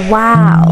Wow!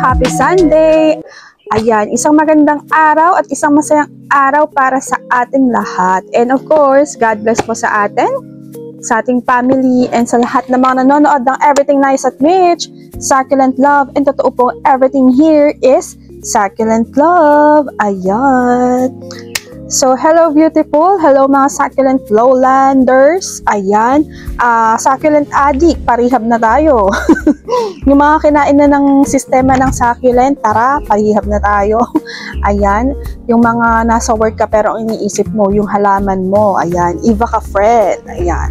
Happy Sunday! Ayan, isang magandang araw at isang masayang araw para sa ating lahat. And of course, God bless po sa atin, sa ating family, and sa lahat ng mga nanonood ng Everything Nice at Mitch, Succulent Love, and totoo po, everything here is Succulent Love. Ayan. So, hello beautiful. Hello mga succulent lowlanders. Ayan. Succulent addict. Parihab na tayo. Yung mga kinain na ng sistema ng succulent, tara, parihab na tayo. Ayan. Yung mga nasa work ka pero ang iniisip mo, yung halaman mo. Ayan. Iva ka friend. Ayan.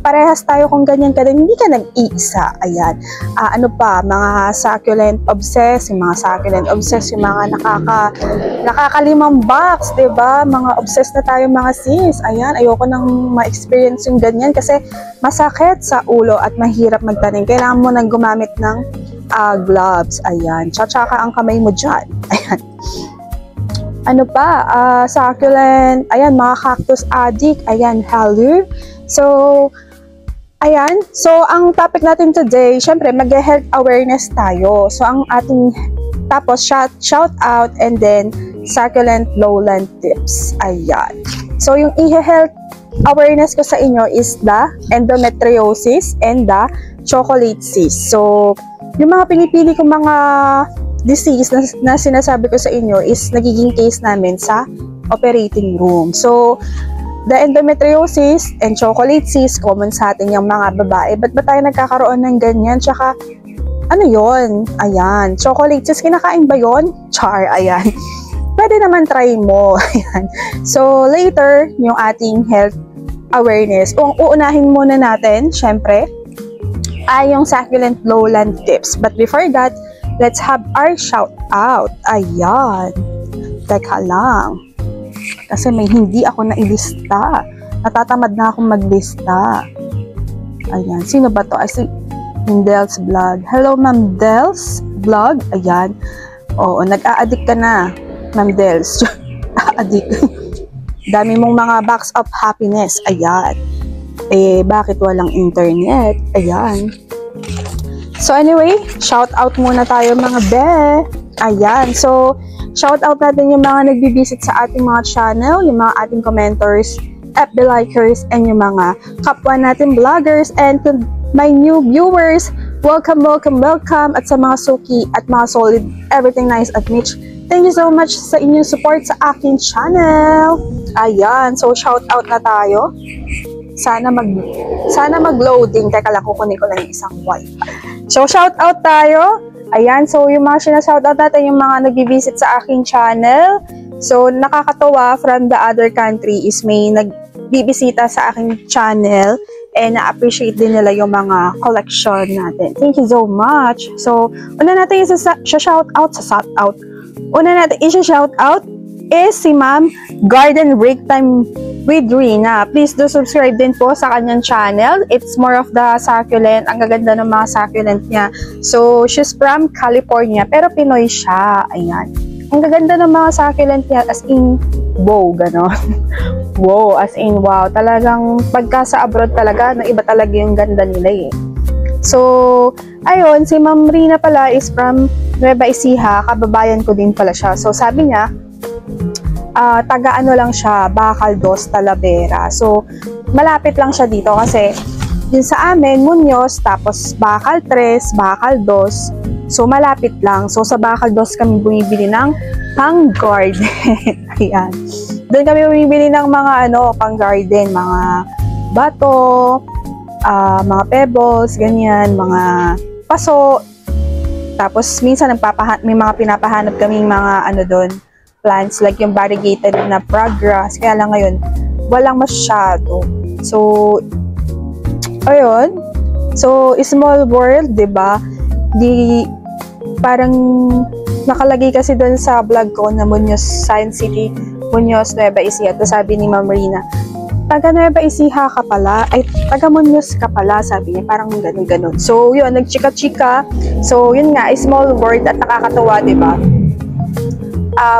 Parehas tayo kung ganyan ka din, hindi ka nag-iisa. Ayan. Ano pa, mga succulent obsessed, yung mga succulent obsessed, yung mga nakakalimang box, diba? Mga obsessed na tayo mga sis. Ayan, ayoko nang ma-experience yung ganyan kasi masakit sa ulo at mahirap magtanim. Kailangan mo nang gumamit ng gloves. Ayan. Tsaka ang kamay mo dyan. Ayan. Ano pa, succulent, ayan, mga cactus addict. Ayan, hello. So, ayan, so ang topic natin today, syempre mag-health awareness tayo. So ang ating, tapos shout out and then succulent lowland tips. Ayan. So yung i-health awareness ko sa inyo is the endometriosis and the chocolate cyst. So yung mga pinipili kong mga disease na sinasabi ko sa inyo is nagiging case namin sa operating room. So the endometriosis and chocolate cyst, common sa atin yung mga babae. Ba't ba tayo nagkakaroon ng ganyan? Tsaka, ano yon? Ayan. Chocolate cyst, kinakain ba yon? Char, ayan. Pwede naman try mo. Ayan. So, later, yung ating health awareness. Kung uunahin muna natin, syempre, ay yung succulent lowland tips. But before that, let's have our shout out. Ayan. Teka lang. Kasi may hindi ako nailista. Natatamad na akong maglista. Ayan. Sino ba to? I see Del's Vlog. Hello, Ma'am Del's Vlog. Ayan. Oo, nag-a-addict ka na, Ma'am Del's. A-addict. Dami mong mga box of happiness. Ayan. Eh, bakit walang internet? Ayan. So, anyway, shout out muna tayo mga be. Ayan. So, shout out natin yung mga nagbibisit sa ating mga channel, yung mga ating commenters, FB likers, and yung mga kapwa natin vloggers, and to my new viewers, welcome, welcome, welcome, at sa mga suki at mga solid Everything Nice at Mitch, thank you so much sa inyong support sa aking channel. Ayan, so shout out na tayo. Sana mag-loading. Teka lang, kukunin ko lang yung isang wifi. So shout out tayo. Ayan, so yung mga sinashoutout natin, yung mga nag-visit sa aking channel. So, nakakatawa from the other country is may nagbibisita sa aking channel and na-appreciate din nila yung mga collection natin. Thank you so much. So, una natin isa-shoutout. Una natin isa-shoutout is si Ma'am Garden Break Time with Rina. Please do subscribe din po sa kanyang channel. It's more of the succulent. Ang gaganda ng mga succulent niya. So, she's from California, pero Pinoy siya. Ayan. Ang gaganda ng mga succulent niya, as in, wow, gano'n. Wow, as in, wow. Talagang, pagka sa abroad talaga, na iba talaga yung ganda nila eh. So, ayun, si Ma'am Rina pala is from Nueva Ecija, kababayan ko din pala siya. So, sabi niya, taga ano lang siya, Bacal 2, Talavera. So, malapit lang siya dito kasi yun sa amin, Muñoz, tapos Bacal 3, Bacal 2. So, malapit lang. So, sa Bacal 2 kami bumibili ng pang-garden. Ayan. Doon kami bumibili ng mga pang-garden, mga bato, mga pebbles, ganyan, mga paso. Tapos, minsan may mga pinapahanap kaming mga doon, plants, like yung variegated na frog grass. Kaya lang ngayon, walang masyado. So, ayun. So, small world, diba? Parang nakalagay kasi doon sa vlog ko na Muñoz, Science City, Muñoz, Nueva Ecija. Tapos sabi ni Ma'am Rina, taga Nueva Ecija ka pala, ay taga Muñoz ka pala, sabi niya, parang ganun-ganun. So, yun, nagchika-chika. So, yun nga, small world at nakakatawa, diba?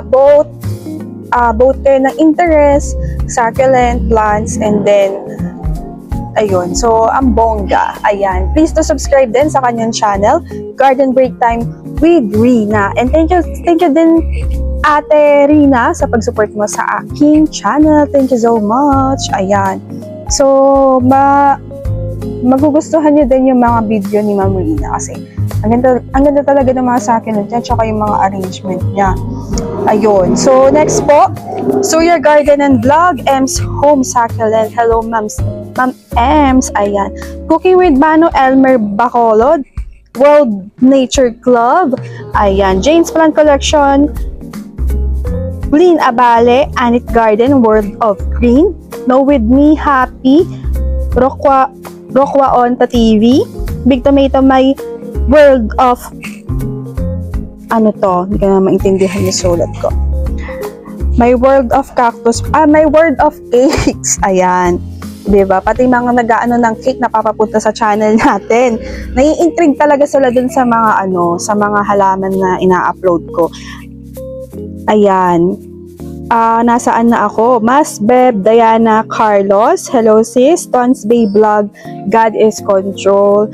Both kayo ng interest, succulent plants, and then, ayun. So, ang bongga. Ayan. Please to subscribe din sa kanyang channel, Garden Break Time with Rina. And thank you din, Ate Rina, sa pag-support mo sa aking channel. Thank you so much. Ayan. So, magugustuhan niyo din yung mga video ni Ma'am Rina kasi ang ganda talaga ng mga succulent niya, tsaka yung mga arrangement niya. Ayun. So, next po, Suya Garden and Vlog, Ems Home Succulent. Hello, Ma'am Ems. Ayan. Cooking with Mano Elmer Bacolod, World Nature Club. Ayan. Jane's Plant Collection, Lynn Abale, Anit Garden, World of Green, Know With Me, Happy, Rokwa Onta TV, Big Tomato, My World of hindi ko na maintindihan yung sulat ko. My World of Cactus, My World of Cakes. Ayan. Diba? Pati mga nag-aano ng cake na papapunta sa channel natin. Nai-intrigue talaga sila dun sa mga sa mga halaman na ina-upload ko. Ayan. Nasaan na ako? Mas Beb, Diana Carlos. Hello sis. Tons Bay Vlog. God is Control.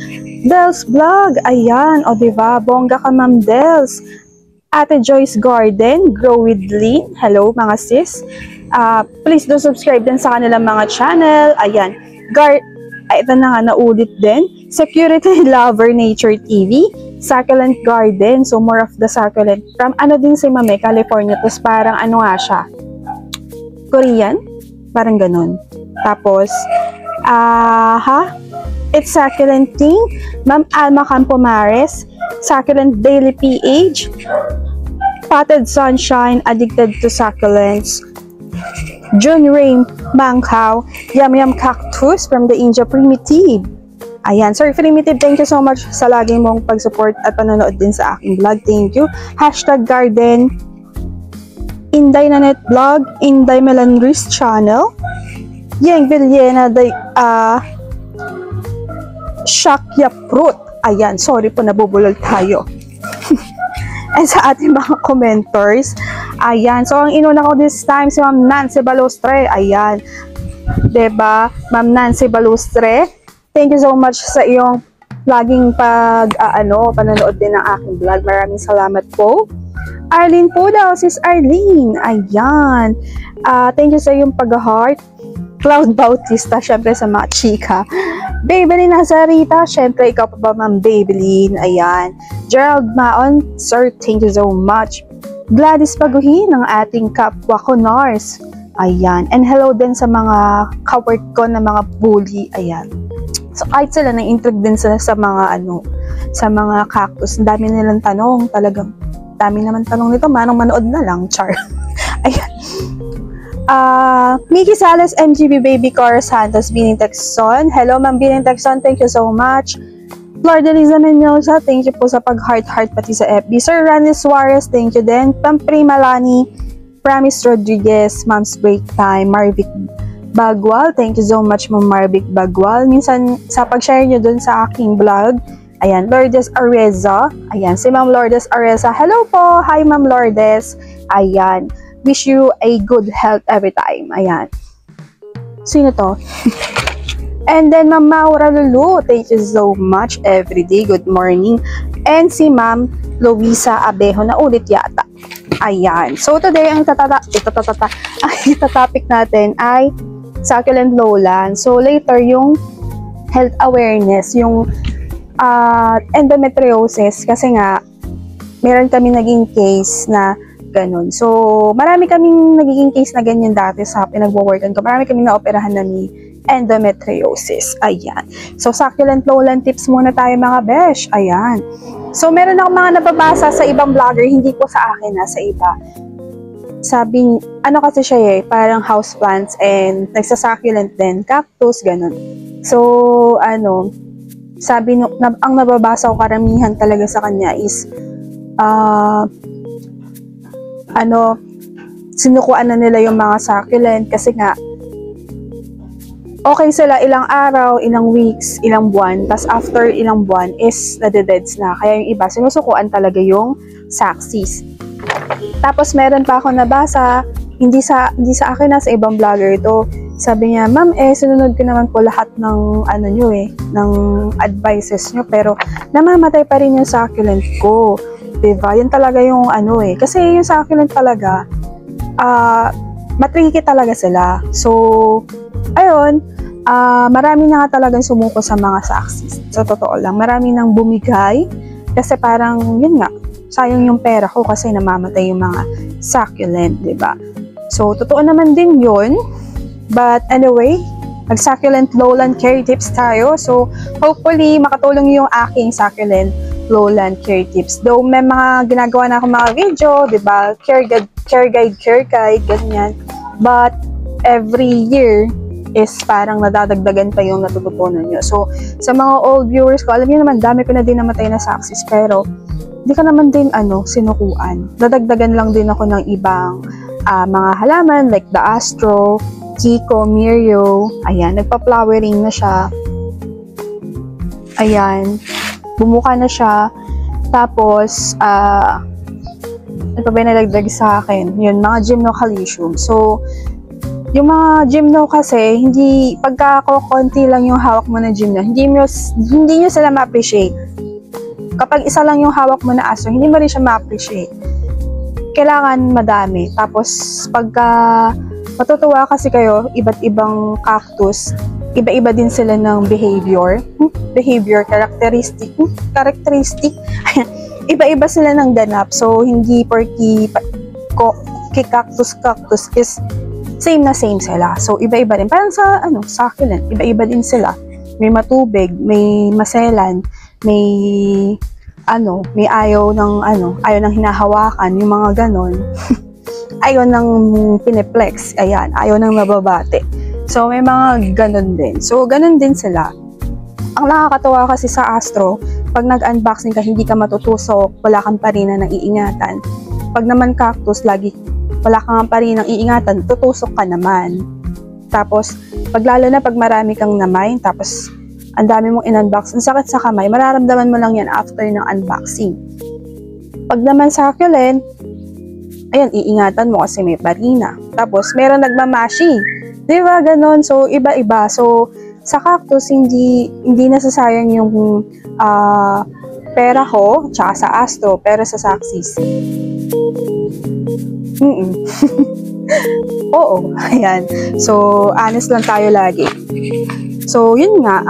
Dels Vlog. Ayan. O diba? Bongga ka, Ma'am Dels. Ate Joyce Garden. Grow with Lynn. Hello mga sis. Please do subscribe din sa kanilang mga channel. Ayan. Ito na nga, naulit din. Security Lover Nature TV. Succulent Garden. So, more of the succulent. From din si Mame, California. Tapos parang nga siya? Korean? Parang ganun. Tapos, It's Succulent King. Ma'am Alma Campomares. Succulent Daily PH. Potted Sunshine. Addicted to Succulents. June Rain Mangkaw. Yum Yum Cactus from the India Primitive. Ayan. Sir Primitive, thank you so much sa lagi mong pag-support at panonood din sa aking vlog. Thank you. Hashtag Garden. Inday Nanet Vlog. Inday Melanris Channel. Yang Villena Shakya Fruit. Ayan. Sorry po, nabubulol tayo. And sa ating mga commenters. Ayan. So, ang inuna ko this time si Ma'am Nancy Balustre. Ayan. Diba? Ma'am Nancy Balustre. Thank you so much sa iyong laging panonood din ng aking vlog. Maraming salamat po. Arlene po daw, sis Arlene. Ayan. Thank you sa iyong pag-heart. Cloud Bautista, syempre sa mga chika. Babylin Nazarita, syempre ikaw pa ba, Ma'am Babylin? Ayan. Gerald Maon, sir, thank you so much. Gladys Paguhin, ng ating kapwa ko, Nars. Ayan. And hello din sa mga ka-work ko na mga bully. Ayan. So, kahit sila, na-intrigue din sila sa mga sa mga cactus. Ang dami nilang tanong, talagang dami naman tanong nito, manong manood na lang, char. Ayan. Mickey Salas, MGB Baby Cora Santos, Bining Texon. Hello, Ma'am Bining Texon, thank you so much. Flor de Liza Mendoza, thank you po sa pag-heart pati sa FB. Sir Randy Suarez, thank you din. Pampri Malani, Promise Rodriguez, Mom's Break Time, Marvic Bagwal, thank you so much, Ma'am Marvic Bagwal. Minsan, sa pag-share nyo dun sa aking vlog, Ayan, Lourdes Areza. Ayan, si Ma'am Lourdes Areza. Hello po! Hi, Ma'am Lourdes. Ayan, wish you a good health every time. Ayan. Sino to? And then, Ma'am Maura Lulu. Thank you so much everyday. Good morning. And si Ma'am Luisa Abejo na ulit yata. Ayan. So, today, ang itatopic natin ay succulent lowland. So, later, yung health awareness, yung endometriosis, kasi nga meron kami naging case na ganun. So, marami kaming naging case na ganyan dati sa pinag-workan ko. Marami kaming naoperahan na ni endometriosis. Ayan. So, succulent lowland tips muna tayo mga besh. Ayan. So, meron akong mga nababasa sa ibang vlogger, hindi po sa akin sa iba. Sabing, ano kasi siya parang houseplants and nagsa-succulent din, cactus, ganun. So, sabi ang nababasa ko karamihan talaga sa kanya is sinukuan na nila yung mga succulent kasi nga okay sila ilang araw, ilang weeks, ilang buwan, tas after ilang buwan is nadededs na. Kaya yung iba sinusukuan talaga yung saxis. Tapos meron pa ako nabasa, hindi sa akin sa ibang vlogger to. Sabi niya, ma'am, sinunod ko naman po lahat ng ng advices nyo, pero namamatay pa rin yung succulent ko. Diba? Yan talaga yung kasi yung succulent talaga, matricky talaga sila. So, ayun, marami na nga talagang sumuko sa mga saxis. Sa totoo lang, marami nang bumigay, kasi parang, yun nga, sayang yung pera ko kasi namamatay yung mga succulent, diba? So, totoo naman din yun. But anyway, mag-succulent lowland care tips tayo. So, hopefully, makatulong yung aking succulent lowland care tips. Though may mga ginagawa na akong mga video, diba? Care guide, ganyan. But, every year is parang nadadagdagan pa yung natututunan nyo. So, sa mga old viewers ko, alam niyo naman, dami ko na din namatay na saxis, pero hindi ka naman din sinukuan. Dadagdagan lang din ako ng ibang mga halaman like the astro, Kiko, Mirio, ayan, nagpa-flowering na siya. Ayan, bumuka na siya. Tapos, ano pa ba nalagdag sa akin? Yun, mga gymnocalycium. So, yung mga gymno kasi, hindi, pagka konti lang yung hawak mo na gymno, hindi nyo sila ma-appreciate. Kapag isa lang yung hawak mo na astro, hindi mo rin siya ma-appreciate. Kailangan madami. Tapos, pagka matutuwa kasi kayo, iba't ibang cactus, iba-iba din sila ng behavior, characteristic, iba-iba sila ng ganap. So, hindi porky cactus is same na same sila. So, iba-iba rin. Parang sa, succulent, iba-iba din sila. May matubig, may maselan, may ayaw ng hinahawakan, yung mga ganon. Ayaw ng pineplex, ayan, ayaw ng nababate. So, may mga ganon din. So, ganon din sila. Ang nakakatawa kasi sa astro, pag nag-unboxing ka, hindi ka matutusok, wala kang pa rin na naiingatan. Pag naman cactus, lagi wala kang pa rin ng iingatan, tutusok ka naman. Tapos, lalo na pag marami kang namay, tapos ang dami mong in-unbox, ang sakit sa kamay, mararamdaman mo lang yan after ng unboxing. Pag naman succulent, ayan, iingatan mo kasi may barina. Tapos, meron nagmamashi. Di ba? Ganon. So, iba-iba. So, sa cactus, hindi nasasayang yung pera ko, tsaka sa astro, pero sa saxis. Oo. Ayan. So, honest lang tayo lagi. So, yun nga.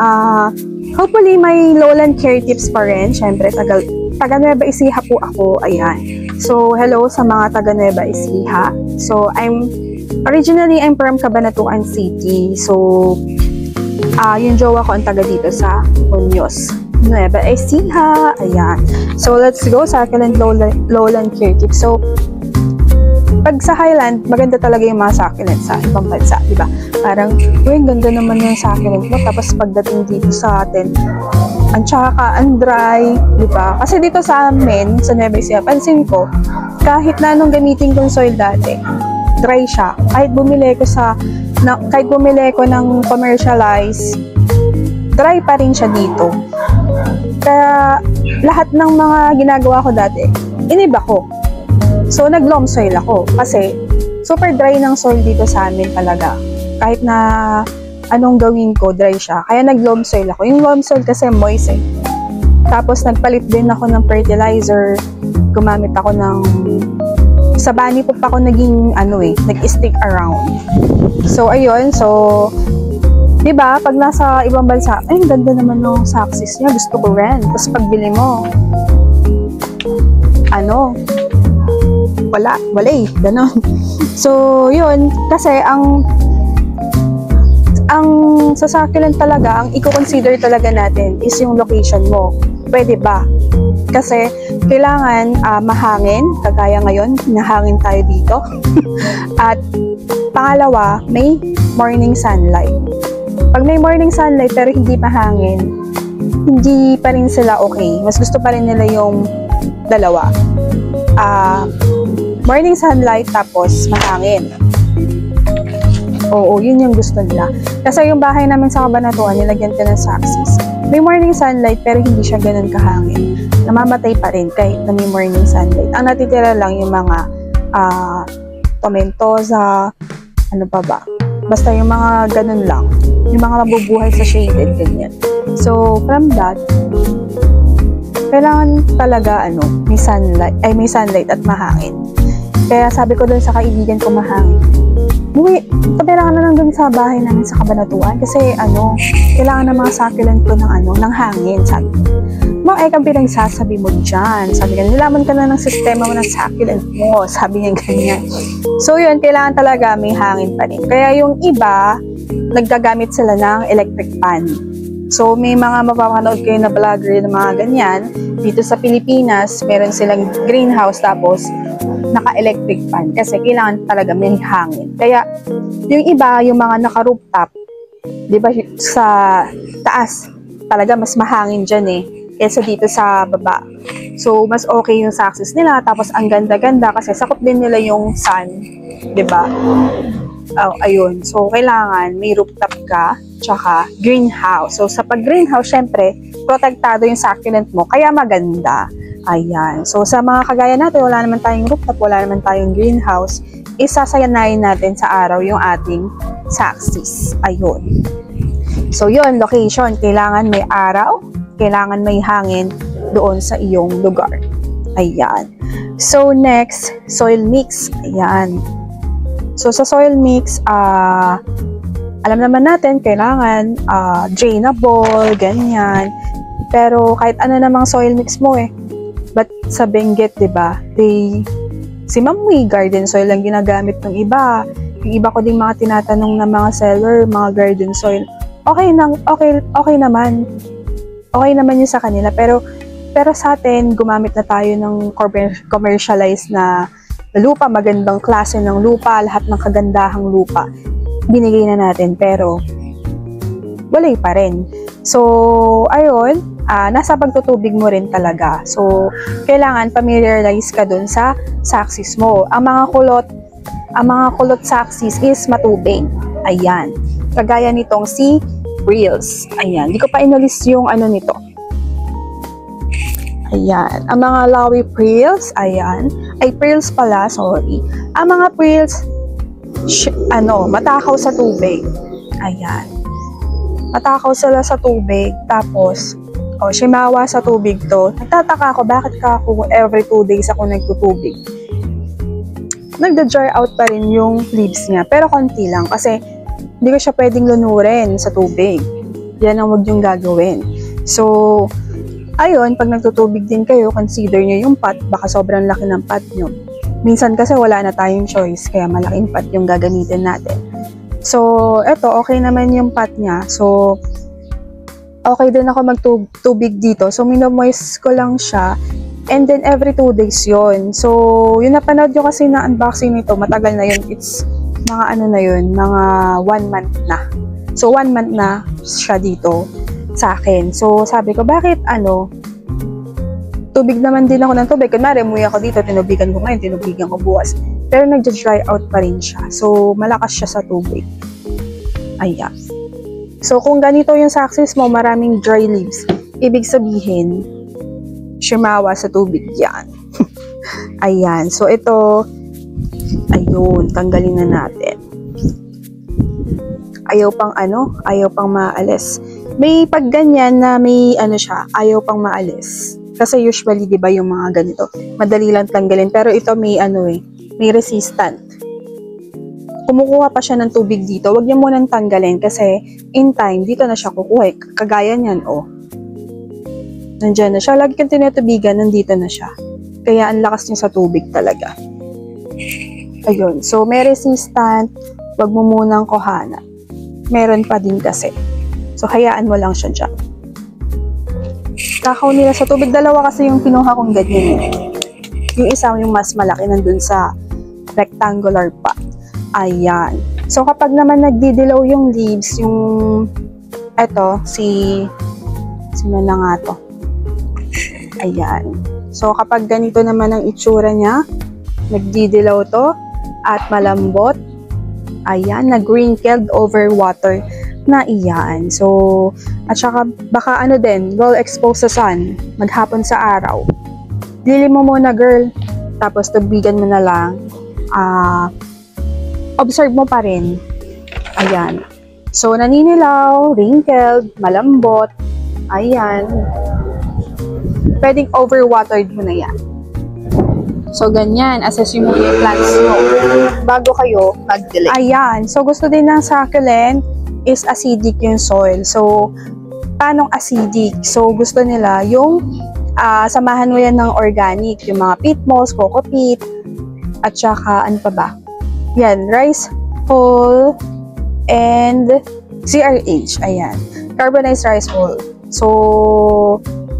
Hopefully, may lowland care tips pa rin. Siyempre, taga Nueva Ecija po ako. Ayan. So, hello sa mga taga Nueva Ecija. So, originally, I'm from Cabanatuan City. So, yung jowa ko ang taga dito sa Muñoz, Nueva Ecija. Ayan. So, let's go sa succulent lowland care tips. So, pag sa Highland, maganda talaga yung mga succulent sa ibang bansa, di ba? Parang, ganda naman yung succulent mo. Tapos, pagdating dito sa atin, ang tsaka, ang dry, di ba? Kasi dito sa amin, sa Nueva Ecija, pansin ko, kahit na anong gamitin kong soil dati, dry siya. Kahit bumili ko ng commercialized, dry pa rin siya dito. Kaya lahat ng mga ginagawa ko dati, iniba ko. So nag-loam soil ako kasi super dry ng soil dito sa amin talaga. Kahit na anong gawin ko, dry siya. Kaya nag-loam soil ako. Yung loam soil kasi moist eh. Tapos nagpalit din ako ng fertilizer. Gumamit ako ng sa bunny po pa ako naging nag-stick around. So ayun, so 'di ba, pag nasa ibang bansa, ay ang ganda naman ng success niya, gusto ko rin. Tapos pagbili mo, wala eh, ganon. So yun, kasi ang sa succulent talaga, ang i-consider talaga natin is yung location mo. Pwede ba? Kasi kailangan mahangin, kagaya ngayon, hinahangin tayo dito. At pangalawa, may morning sunlight. Pag may morning sunlight pero hindi mahangin, hindi pa rin sila okay. Mas gusto pa rin nila yung dalawa. Morning sunlight tapos mahangin. Oo, yun yung gusto nila. Kasi yung bahay namin sa Cabanatuan, nilagyan ko ng success. May morning sunlight pero hindi siya ganun kahangin. Namamatay pa rin kahit na may morning sunlight. Ang natitira lang yung mga tomentosa, ano pa ba? Basta yung mga ganun lang. Yung mga mabubuhay sa shaded, ganyan. So, from that, kailangan talaga may sunlight at mahangin. Kaya sabi ko dun sa kaibigan ko mahangin, tabera ka na lang dun sa bahay namin sa Cabanatuan kasi kailangan ng mga succulent ko ng hangin, sabi ko. Kang pinagsasabi mo dyan. Sabi niya, nilaman ka na ng sistema mo ng succulent mo. Sabi niya ganyan. So yun, kailangan talaga may hangin pa rin. Kaya yung iba, naggagamit sila ng electric fan. So may mga mapapanood kayo na vlogger na mga ganyan. Dito sa Pilipinas, meron silang greenhouse tapos naka-electric fan kasi kailangan talaga may hangin. Kaya yung iba, yung mga naka-rooftop, di ba sa taas, talaga mas mahangin dyan eh. Kesa dito sa baba. So, mas okay yung success nila. Tapos, ang ganda-ganda kasi sakop din nila yung sun. Diba? Ayun. So, kailangan may rooftop ka tsaka greenhouse. So, sa pag-greenhouse, syempre, protektado yung succulent mo. Kaya maganda. Ayan. So, sa mga kagaya natin, wala naman tayong rooftop, wala naman tayong greenhouse. Isasayanayin natin sa araw yung ating success. Ayun. So, yun. Location. Kailangan may araw. Kailangan may hangin doon sa iyong lugar. Ayan. So, next, soil mix. Ayan. So, sa soil mix, alam naman natin, kailangan drainable, ganyan. Pero, kahit ano namang soil mix mo But sa Benguet, diba, si Ma'am garden soil lang ginagamit ng iba. Yung iba ko ding mga tinatanong ng mga seller, mga garden soil. Okay naman. Okay naman yun sa kanila, pero sa atin, gumamit na tayo ng commercialized na lupa, magandang klase ng lupa, lahat ng kagandahang lupa, binigay na natin, pero walay pa rin. So, ayun, nasa pagtutubig mo rin talaga. So, kailangan familiarize ka dun sa success mo. Ang mga kulot success is matubig. Ayan. Kagaya nitong si Prills. Ayan. Hindi ko pa inalis yung nito. Ayan. Ang mga Lawi Prills, ayan. Ay, Prills pala, sorry. Ang mga Prills, matakaw sa tubig. Ayan. Matakaw sila sa tubig. Tapos, shimawa sa tubig to. Nagtataka ako, bakit ako every 2 days ako nagtutubig? Nagda-dry out pa rin yung leaves niya. Pero konti lang. Kasi, hindi ko siya pwedeng lunurin sa tubig. Yan ang huwag yung gagawin. So, ayun, pag nagtutubig din kayo, consider nyo yung pot. Baka sobrang laki ng pot nyo. Minsan kasi wala na tayong choice, kaya malaking pot yung gagamitin natin. So, eto, okay naman yung pot niya. So, okay din ako magtubig dito. So, minomoist ko lang siya. And then, every 2 days yun. So, yung napanood nyo kasi na unboxing nito, matagal na yun. It's mga mga 1 month na. So, 1 month na siya dito sa akin. So, sabi ko, bakit tubig naman din ako ng tubig. Kunwari, umuwi ako dito, tinubigan ko ngayon, tinubigan ko bukas. Pero nag-dry out pa rin siya. So, malakas siya sa tubig. Ayan. So, kung ganito yung success mo, maraming dry leaves, ibig sabihin, shumawa sa tubig yan. Ayan. So, ito, ayun, tanggalin na natin. Ayaw pang maalis. May pag ganyan na may siya, ayaw pang maalis. Kasi usually, di ba, yung mga ganito, madali lang tanggalin. Pero ito may may resistant. Kumukuha pa siya ng tubig dito. Huwag niyo munang tanggalin kasi in time, dito na siya kukuha. Kagaya niyan, Nandiyan na siya. Lagi kang tinutubigan, nandito na siya. Kaya ang lakas niya sa tubig talaga. Ayun. So, may resistant. Huwag mo munang kuhana. Meron pa din kasi. So, hayaan mo lang siya dyan. Kakaw nila sa tubig. Dalawa kasi yung pinuha kong ganyan. Yung isa yung mas malaki nandun sa rectangular pot. Ayan. So, kapag naman nagdidilaw yung leaves, sino na nga to? Ayan. So, kapag ganito naman ang itsura niya, nagdidilaw to, at malambot, ayan, nag-wrinkled over water na iyan. So, at saka, baka well exposed sa sun, maghapon sa araw. Dili mo muna, girl. Tapos, tubigan mo na lang. Observe mo pa rin. Ayan. So, naninilaw, wrinkled, malambot. Ayan. Pwedeng overwatered mo na yan. So, ganyan. Assess mo yung plants mo bago kayo mag-delay. Ayan. So, gusto din ng succulent is acidic yung soil. So, paanong acidic? So, gusto nila yung samahan mo yan ng organic. Yung mga peat moss, coco peat, at saka, ano pa ba? Yan, rice hull and CRH. Ayan. Carbonized rice hull. So,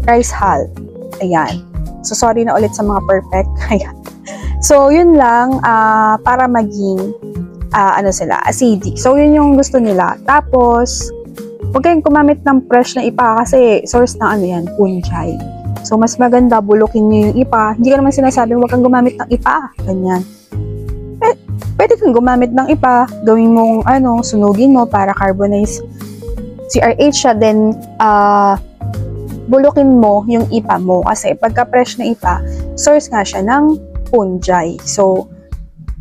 rice hull. Ayan. So, sorry na ulit sa mga perfect. Ayan. So, yun lang para maging acidic. So, yun yung gusto nila. Tapos, huwag kayong kumamit ng fresh na ipa kasi source ng fungi. So, mas maganda bulukin nyo yung ipa. Hindi ka naman sinasabing huwag kang gumamit ng ipa. Ganyan. Pwede kang gumamit ng ipa, gawin mong sunugin mo para carbonize CRH siya, then bulukin mo yung ipa mo kasi pagka fresh na ipa, source nga siya ng fungi. So,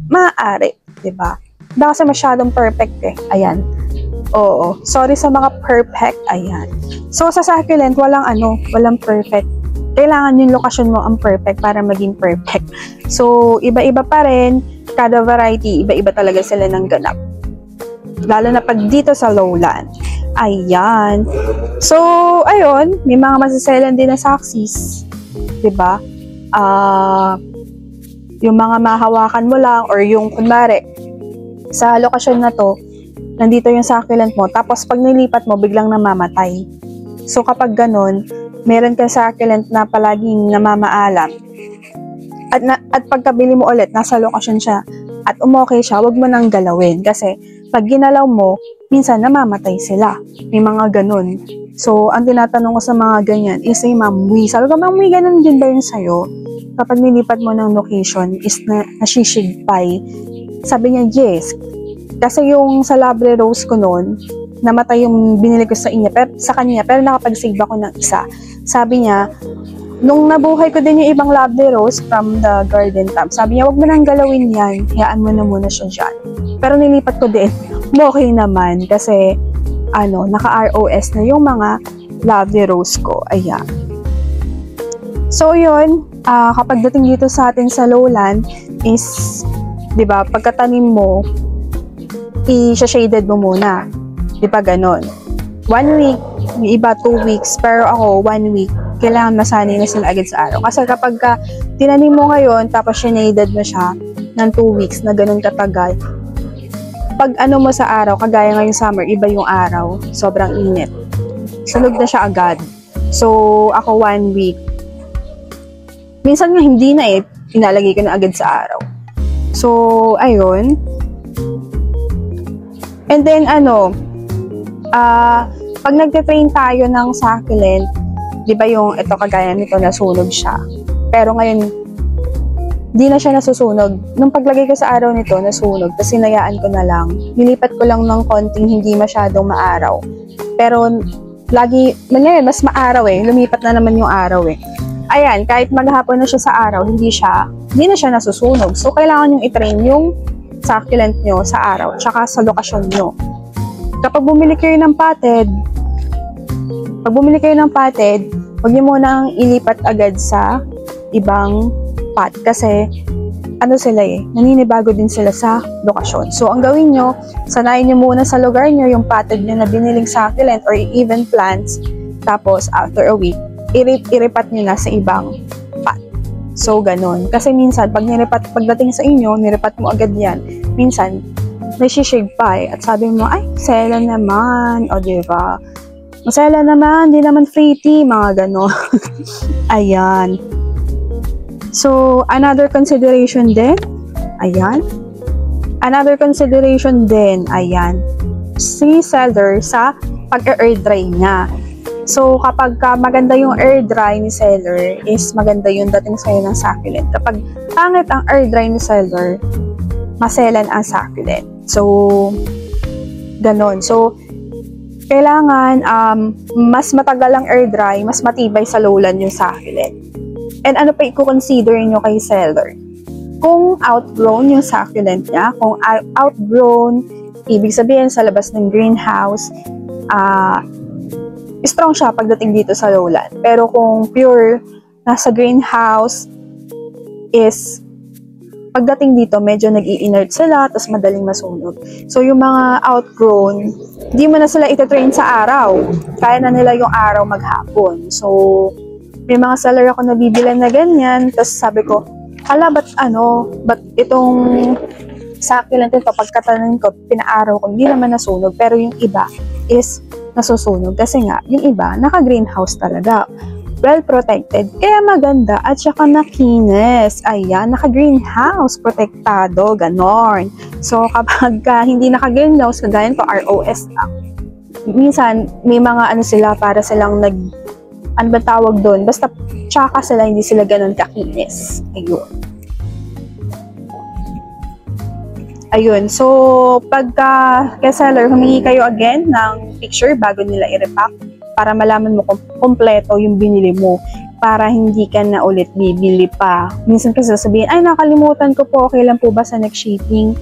maaari, 'di ba? Baka kasi masyadong perfect Ayan. Oo. Sorry sa mga perfect. Ayan. So, sa succulent, walang perfect. Kailangan yung lokasyon mo ang perfect para maging perfect. So, iba-iba pa rin. Kada variety, iba-iba talaga sila ng ganap. Lalo na pag dito sa lowland. Ayan. So, ayun, may mga masaselan din na saxis. Diba? Yung mga mahawakan mo lang or yung kunwari, sa lokasyon na to, nandito yung succulent mo, tapos pag nilipat mo, biglang namamatay. So, kapag ganun, meron kang succulent na palaging namamaalam, at pagkabili mo ulit, nasa lokasyon siya, at umokay siya, wag mo nang galawin. Kasi, pag ginalaw mo, minsan namamatay sila. May mga ganun. So, ang tinatanong ko sa mga ganyan is, Ma'am Wee, sabi ko, Ma'am Wee, ganun din ba yun sa'yo? Kapag nilipat mo ng location, is nasishigpay. Sabi niya, yes. Kasi yung sa Labre Rose ko noon, namatay yung binili ko sa kanya, pero nakapag-save ako ng isa. Sabi niya, nung nabuhay ko din yung ibang Labre Rose from the garden top, sabi niya, wag mo nang galawin yan, hayaan mo na muna siya dyan. Pero nilipat ko din, okay naman, kasi, naka-ROS na yung mga Labre Rose ko. Ayan. So, yun, kapag dating dito sa atin sa lowland, is, di ba, pagkatanim mo, i-shaded mo muna. Di ba, ganon? 1 week, yung iba 2 weeks, pero ako, 1 week, kailangan masanay na sila agad sa araw. Kasi kapag tinanim mo ngayon, tapos shaded mo siya ng 2 weeks na ganun katagal, pag mo sa araw, kagaya ngayong summer, iba yung araw, sobrang init. Sunog na siya agad. So, ako 1 week. Minsan nga hindi na inalagay ko na agad sa araw. So, ayun. And then, pag nagte-train tayo ng succulent, di ba yung ito kagaya nito nasunog siya. Pero ngayon, di na siya nasusunog. Nung paglagay ko sa araw nito, nasunog. Tapos sinayaan ko na lang. Nilipat ko lang ng konting hindi masyadong maaraw. Pero ngayon, mas maaraw eh. Lumipat na naman yung araw eh. Ayan, kahit maghapon na siya sa araw, hindi na siya nasusunog. So, kailangan yung i-train yung succulent nyo sa araw, tsaka sa lokasyon nyo. Kapag bumili kayo ng potted, huwag nyo munang ilipat agad sa ibang pot kasi sila naninibago din sila sa lokasyon. So, ang gawin nyo, sanayin nyo muna sa lugar nyo yung potted nyo na biniling succulent or even plants. Tapos, after a week, iripat nyo na sa ibang pot. So, ganun. Kasi minsan, pagdating sa inyo, niripat mo agad yan. Minsan, nagsishig pa eh. At sabi mo, ay, sela naman. O, diba? Masela naman, di naman fruity, mga gano'n. Ayan. So, another consideration din, ayan. Si seller sa pag-air dry niya. So, kapag maganda yung air dry ni seller, is maganda yung dating sa'yo ng succulent. Kapag pangit ang air dry ni seller, maselan ang succulent. So, ganon. So, kailangan mas matagal ang air dry, mas matibay sa lowland yung succulent. And ano pa i-consider nyo kay seller? Kung outgrown yung succulent niya, kung outgrown, ibig sabihin sa labas ng greenhouse, strong siya pagdating dito sa lowland. Pero kung pure nasa greenhouse is pagdating dito medyo nag-i-inert sila tapos madaling masunog. So yung mga outgrown, hindi mo na sila itatrain sa araw. Kaya na nila yung araw maghapon. So may mga seller ako nabibilan na ganyan. Tapos sabi ko, ba't itong succulent ito pagkatanin ko, pinaaraw ko, hindi naman nasunog. Pero yung iba is nasusunog kasi nga, yung iba, naka-greenhouse talaga. Well protected, kaya maganda at saka nakinis. Ayan, naka-greenhouse, protektado, ganon. So, kapag hindi naka-greenhouse, kagaya ko, ROS lang. Minsan, may mga sila, para silang ano ba tawag doon? Basta, tsaka sila, hindi sila ganon kakinis. Ayun, so pagka kay seller, humingi kayo again ng picture bago nila i-repack para malaman mo kung kompleto yung binili mo para hindi ka na ulit bibili pa. Minsan kasi sasabihin, ay nakalimutan ko po, okay lang po ba sa next shipping?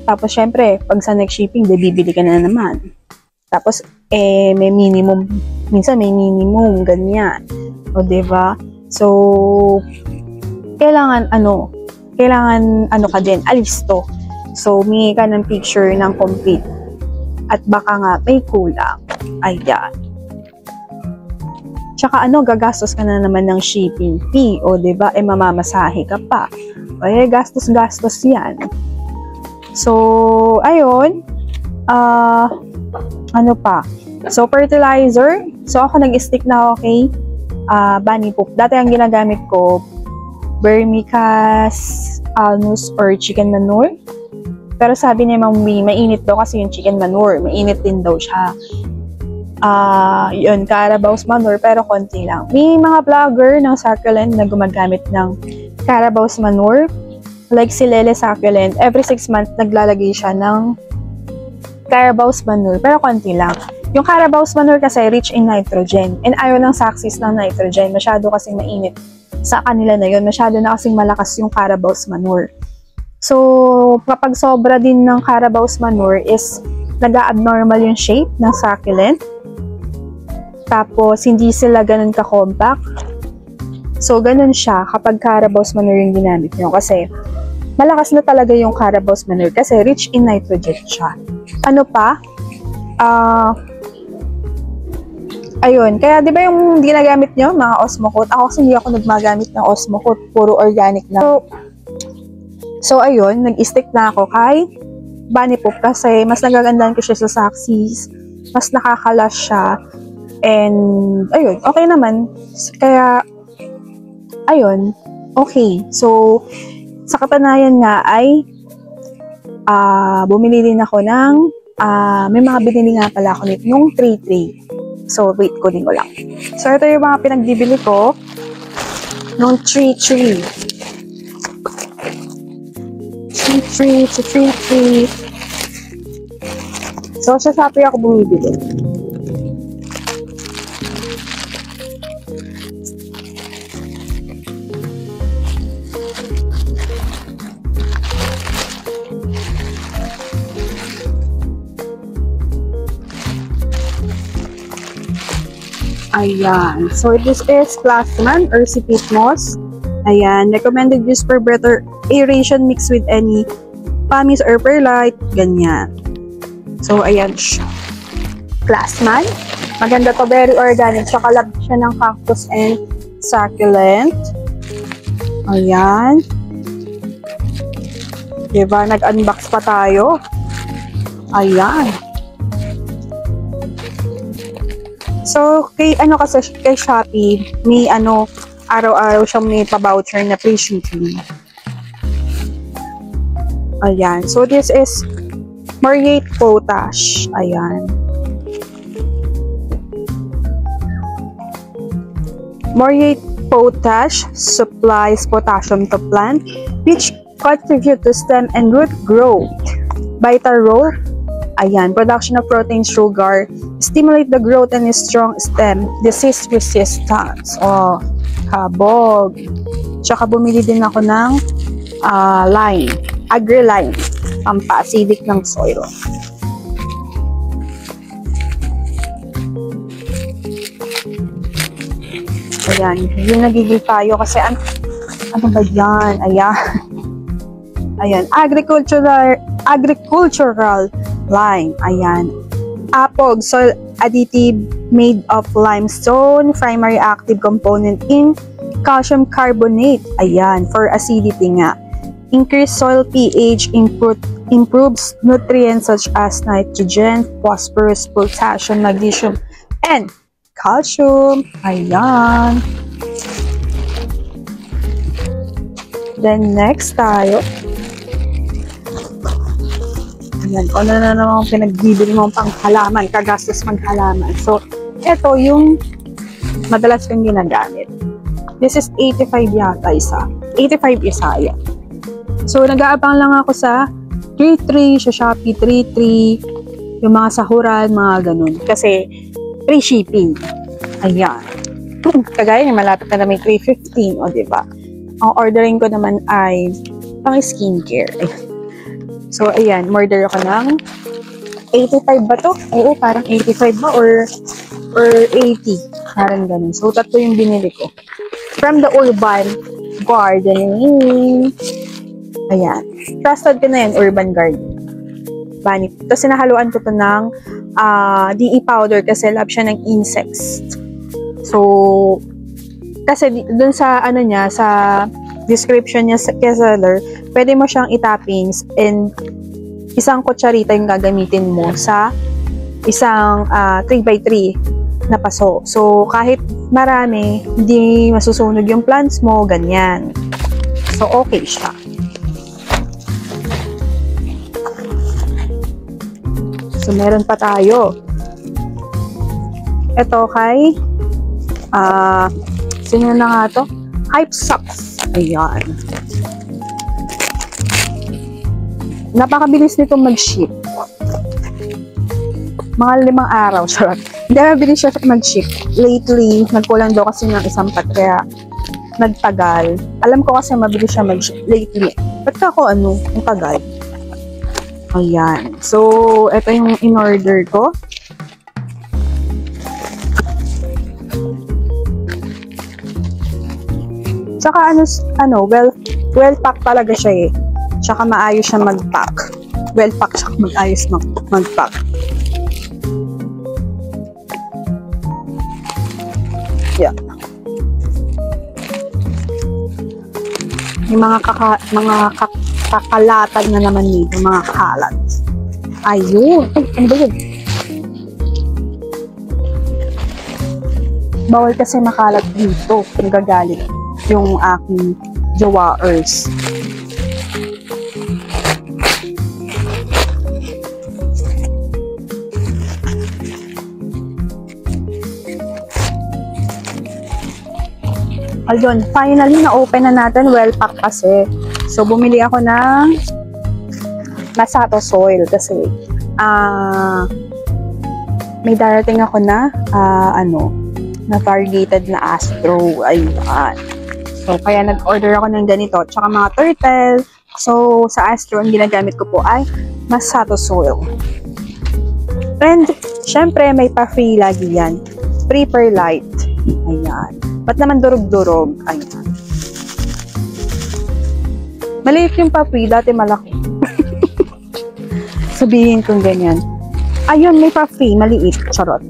Tapos syempre, pag sa next shipping, bibili ka na naman. Tapos, may minimum, minsan may minimum, ganyan. O, diba? So, kailangan ka din, alisto. So, humingi ka ng picture ng complete. At baka nga may kulang. Ayan. Tsaka gagastos ka na naman ng shipping fee. O, diba? Mamamasahe ka pa. O, gastos-gastos yan. So, ayun. Ano pa? So, fertilizer. So, ako nag-stick na ako kay bunny poop. Dati ang ginagamit ko, vermicast, almus, or chicken manure. Pero sabi ni Mami, mainit daw kasi yung chicken manure. Mainit din daw siya. Yun, Carabao's manure, pero konti lang. May mga vlogger ng succulent na gumagamit ng Carabao's manure. Like si Lele Succulent, every 6 months naglalagay siya ng Carabao's manure, pero konti lang. Yung Carabao's manure kasi rich in nitrogen. And ayaw ng Saxis ng nitrogen. Masyado kasing mainit sa kanila na yun. Masyado na kasing malakas yung Carabao's manure. So, kapag sobra din ng Carabao's manure is nag-abnormal yung shape ng succulent. Tapos, hindi sila ganun ka-compact. So, ganun siya kapag Carabao's manure yung ginamit nyo. Kasi, malakas na talaga yung Carabao's manure kasi rich in nitrogen siya. Ano pa? Ayun. Kaya, di ba yung ginagamit nyo, mga Osmocote? Ako kasi hindi ako nagmagamit ng Osmocote. Puro organic na. So, ayun, nag-stick na ako kay bunny poop kasi mas nagagandaan ko siya sa Saxis. Mas nakakalas siya. And, ayun, okay naman. Kaya, ayun, okay. So, sa katunayan nga ay, bumili din ako ng, may mga binili nga pala ako nung 3-3. So, wait, kunin ko lang. So, ito yung mga pinagbibili ko nung 3-3. 3-3. So, sa Shopee ako bumibili. Ayan. So, this is Plasman or Sipit Moss. Ayan. Recommended use for better aeration mixed with any pumice or perlite. Ganyan. So, ayan siya. Plasman. Maganda to. Very organic. Tsaka lab siya ng cactus and succulent. Ayan. Diba? Nag-unbox pa tayo. Ayan. So, kay Shopee, may araw-araw siyang may pa-voucher na free shipping. Ayan. So, this is Muriate Potash. Ayan. Muriate Potash supplies potassium to plant, which contribute to stem and root growth. Vital role, ayan, production of protein sugar, stimulate the growth and strong stem, disease resistance. Oh, kabog. Tsaka bumili din ako ng lime, agri-lime, pampa-acidic ng soil. Ayan, yung nagigil tayo kasi ano ba yan? Ayan. Ayan, agricultural lime. Ayan. APOG, soil additive made of limestone, primary active component in calcium carbonate. Ayan, for acidity nga. Increase soil pH, improves nutrients such as nitrogen, phosphorus, potassium, magnesium, and calcium. Ayan. Then, next tayo. Ayan, kung ano na naman pinagbibili mong panghalaman, kagastos maghalaman. So, ito yung madalas kong ginagamit. This is 85 yata isa. 85 isa yan. So, nag-aabang lang ako sa 3.3, sa Shopee 3.3, yung mga sahuran, mga ganun. Kasi, free shipping. Ayan. Kagaya niya, malapit na may 3.15, o diba? Ang ordering ko naman ay pang skincare. Ayan. So, ayan, order ako ng 85 ba to? Oo, parang 85 ba? Or 80. Parang ganun. So, tatlo yung binili ko. From the Urban Gardening. Ayan. Trusted ko na yan, Urban Gardening. Tapos, sinahaluan ko to ng DE powder kasi love siya ng insects. So, kasi dun sa niya, sa description niya kay seller, pwede mo siyang itappings and isang kutsarita yung gagamitin mo sa isang 3x3 na paso. So, kahit marami, hindi masusunog yung plants mo, ganyan. So, okay siya. So, meron pa tayo. Ito kay sino na nga to? Hype Socks. Ayan. Napakabilis nito mag-ship. Mga 5 araw. Charot. Hindi, mabilis siya mag-ship. Lately, nagkulang daw kasi ng isang pat, kaya nagtagal. Alam ko kasi mabilis siya mag-ship. Lately. Ba't ka ako ang tagal? Ayan. So, ito yung in-order ko. Tsaka well pack talaga siya eh. Tsaka maayos siya mag-pack. Well pack tsaka maayos mag-pack. Yeah. Yung mga kakalatan na naman dito, mga kalat. Ayun. Ay, ano ba yun? Bawal kasi makalat dito. Nagagalit yung aking jowaers. Ayun, finally na-open na natin. Well pack kasi. So, bumili ako ng Masato soil kasi may darating ako na na targeted na astro. Ayun. So, kaya nag-order ako ng ganito. Tsaka mga turtle. So, sa astro, ang ginagamit ko po ay Masato soil. And, syempre, may pa-free lagi yan. Free perlite. Ayan. Ba't naman durog-durog? Ayan. Maliit yung pa-free, dati malaki. Sabihin kong ganyan. Ayun, may pa-free, maliit. Charot.